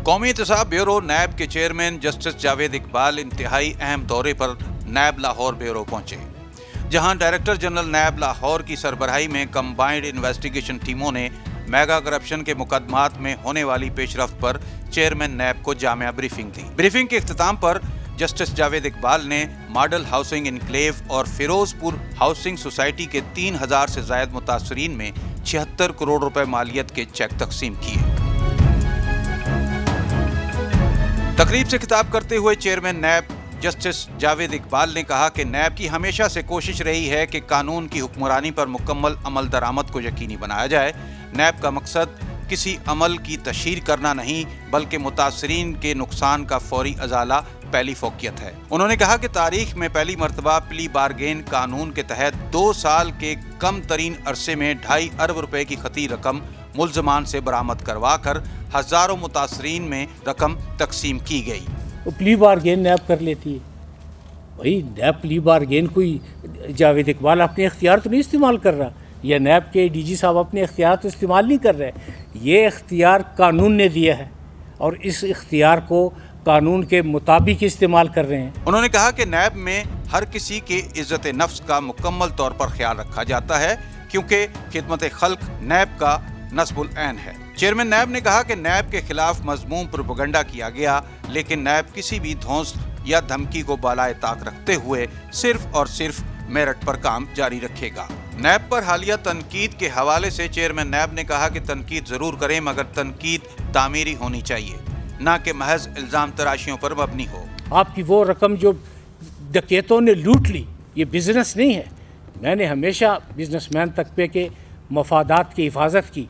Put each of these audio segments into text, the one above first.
कौमी एहतसाब ब्यूरो नैब के चेयरमैन जस्टिस जावेद इकबाल इंतहाई अहम दौरे पर नैब लाहौर ब्यूरो पहुंचे, जहां डायरेक्टर जनरल नैब लाहौर की सरबराही में कंबाइंड इन्वेस्टिगेशन टीमों ने मेगा करप्शन के मुकदमात में होने वाली पेशरफ्त पर चेयरमैन नैब को जामिया ब्रीफिंग दी। ब्रीफिंग के इख्तिताम पर जस्टिस जावेद इकबाल ने मॉडल हाउसिंग इनक्लेव और फिरोजपुर हाउसिंग सोसाइटी के 3000 से जायद मुतासरीन में 76 करोड़ रुपए मालियत के चेक तकसीम किए। तकरीब से खिताब करते हुए chairman NAB justice Javed Iqbal ने कहा कि नैब की हमेशा से कोशिश रही है कि कानून की हुक्मरानी पर मुकम्मल अमल दरामद को यकीनी बनाया जाए। नैब का मकसद किसी अमल की तशहीर करना नहीं, बल्कि मुतासरीन के नुकसान का फौरी अजाला पहली फोकियत है। उन्होंने कहा कि तारीख में पहली मरतबा प्ली बारगेन कानून के तहत 2 साल के कम तरीन अरसे में 2.5 अरब रुपए की खती रकम मुल्जमान से बरामद करवा कर हजारों मुतासरीन में रकम तकसीम की गई। वो प्ली बारगेन नैब कर लेती है भाई। नैब प्ली बारगेन कोई जावेद इकबाल अपने इख्तियार तो नहीं इस्तेमाल कर रहा, या नैब के डीजी साहब अपने इख्तियार तो इस्तेमाल नहीं कर रहे। ये इख्तियार कानून ने दिया है और इस इख्तियार को कानून के मुताबिक इस्तेमाल कर रहे हैं। उन्होंने कहा कि नैब में हर किसी के इज्जत नफ्स का मुकम्मल तौर पर ख्याल रखा जाता है, क्योंकि खिदमत खल्क नैब का नस्बुल ऐन है। चेयरमैन नैब ने कहा कि नैब के खिलाफ मजमूम प्रोपेगेंडा किया गया, लेकिन नैब किसी भी धौंस या धमकी को बालाए ताक रखते हुए सिर्फ और सिर्फ मेरिट पर काम जारी रखेगा। नैब पर हालिया तनकीद के हवाले से चेयरमैन नैब ने कहा कि तनकीद जरूर करें, मगर तनकीद तामीरी होनी चाहिए, ना कि महज इल्जाम तराशियों पर मबनी हो। आपकी वो रकम जो डकैतों ने लूट ली, ये बिजनेस नहीं है। मैंने हमेशा बिजनेसमैन तबके के मफादात की हिफाजत की,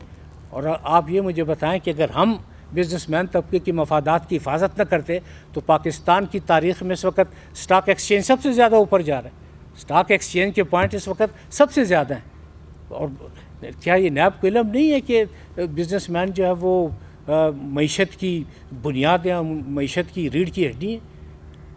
और आप ये मुझे बताएं कि अगर हम बिजनेसमैन तबके की मफादात की हिफाजत न करते तो पाकिस्तान की तारीख में इस वक्त स्टॉक एक्सचेंज सबसे ज़्यादा ऊपर जा रहा है। स्टॉक एक्सचेंज के पॉइंट इस वक्त सबसे ज़्यादा हैं। और क्या ये नैब को इल्म नहीं है कि बिजनेसमैन जो है वो मईशत की बुनियाद या मईशत की रीढ़ की हड्डी है?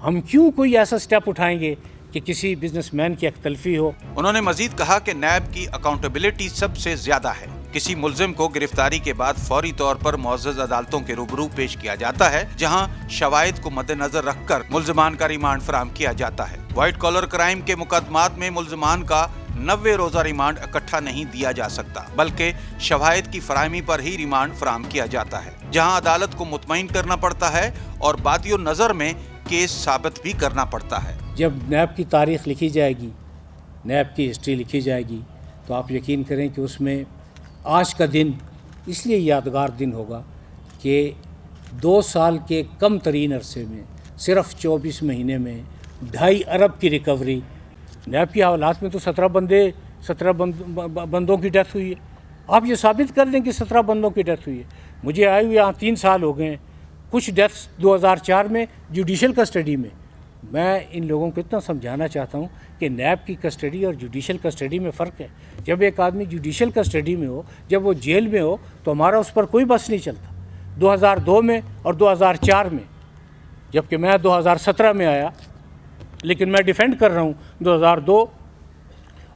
हम क्यों कोई ऐसा स्टेप उठाएंगे कि किसी बिजनेसमैन की अख्तलफी हो। उन्होंने मजीद कहा कि नैब की अकाउंटेबिलिटी सबसे ज्यादा है। किसी मुल्जिम को गिरफ्तारी के बाद फौरी तौर पर मुअज़्ज़ज़ अदालतों के रूबरू पेश किया जाता है, जहां शवाहिद को मद्देनजर रखकर मुल्जिमान का रिमांड फराहम किया जाता है। व्हाइट कॉलर क्राइम के मुकदमात में मुल्जिमान का 90 रोजा रिमांड इकट्ठा नहीं दिया जा सकता, बल्कि शवाहिद की फराहमी पर ही रिमांड फराहम किया जाता है, जहां अदालत को मुतमईन करना पड़ता है और बादियो नजर में केस साबित भी करना पड़ता है। जब नैब की तारीख लिखी जाएगी, नैब की हिस्ट्री लिखी जाएगी, तो आप यकीन करें कि उसमें आज का दिन इसलिए यादगार दिन होगा कि 2 साल के कम तरीन अरसे में सिर्फ 24 महीने में 2.5 अरब की रिकवरी। नैब की हालात में तो 17 बंदों की डेथ हुई है। आप ये साबित कर दें कि 17 बंदों की डेथ हुई है। मुझे आए हुए यहाँ 3 साल हो गए हैं। कुछ डेथ्स 2004 में जुडिशल कस्टडी में। मैं इन लोगों को इतना समझाना चाहता हूँ कि नैब की कस्टडी और जुडिशल कस्टडी में फ़र्क है। जब एक आदमी जुडिशल कस्टडी में हो, जब वो जेल में हो, तो हमारा उस पर कोई बस नहीं चलता। 2002 में और 2004 में, जबकि मैं 2017 में आया, लेकिन मैं डिफेंड कर रहा हूँ 2002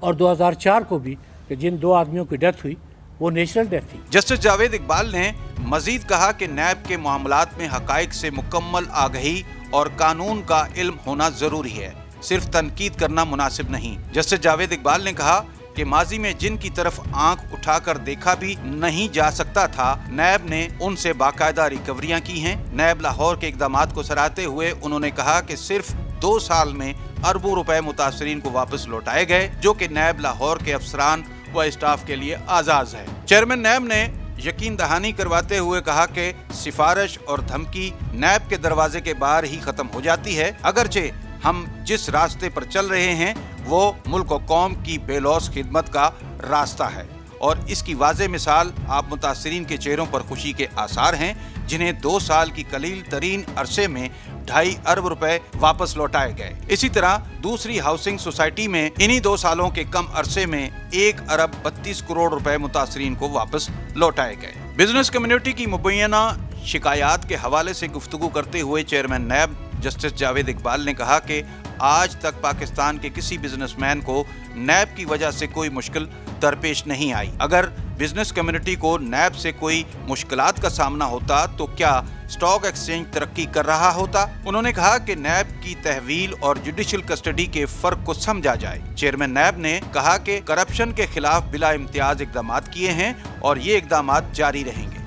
और 2004 को भी, कि जिन 2 आदमियों की डेथ हुई वो नेचुरल डेथ थी। जस्टिस जावेद इकबाल ने मजीद कहा कि नैब के मामलात में हकाइक से मुकम्मल आगही और कानून का इल्म होना जरूरी है, सिर्फ तनकीद करना मुनासिब नहीं। जस्टिस जावेद इकबाल ने कहा कि माजी में जिनकी तरफ आंख उठाकर देखा भी नहीं जा सकता था, नैब ने उनसे बाकायदा रिकवरियां की हैं। नैब लाहौर के इकदामात को सराहते हुए उन्होंने कहा कि सिर्फ 2 साल में अरबों रुपए मुतासरीन को वापस लौटाए गए, जो कि नैब लाहौर के अफसरान व स्टाफ के लिए आजाज है। चेयरमैन नैब ने यकीन दहानी करवाते हुए कहा कि सिफारिश और धमकी नैब के दरवाजे के बाहर ही खत्म हो जाती है। अगरचे हम जिस रास्ते पर चल रहे हैं वो मुल्क और कौम की बेलौस खिदमत का रास्ता है, और इसकी वाज़ेह मिसाल आप मुतासरीन के चेहरों पर खुशी के आसार हैं, जिन्हें 2 साल की कलील तरीन अरसे में 2.5 अरब रुपए वापस लौटाए गए। इसी तरह दूसरी हाउसिंग सोसाइटी में इन्हीं 2 सालों के कम अरसे में 1 अरब 32 करोड़ रुपए मुतासरीन को वापस लौटाए गए। बिजनेस कम्युनिटी की मुबैना शिकायत के हवाले से गुफ्तगू करते हुए chairman NAB justice Javed Iqbal ने कहा कि आज तक पाकिस्तान के किसी बिजनेसमैन को नैब की वजह से कोई मुश्किल दरपेश नहीं आई। अगर बिजनेस कम्युनिटी को नैब से कोई मुश्किलात का सामना होता तो क्या स्टॉक एक्सचेंज तरक्की कर रहा होता। उन्होंने कहा कि नैब की तहवील और जुडिशियल कस्टडी के फर्क को समझा जाए। चेयरमैन नैब ने कहा कि करप्शन के खिलाफ बिला इम्तियाज इकदामात किए हैं और ये इकदामात जारी रहेंगे।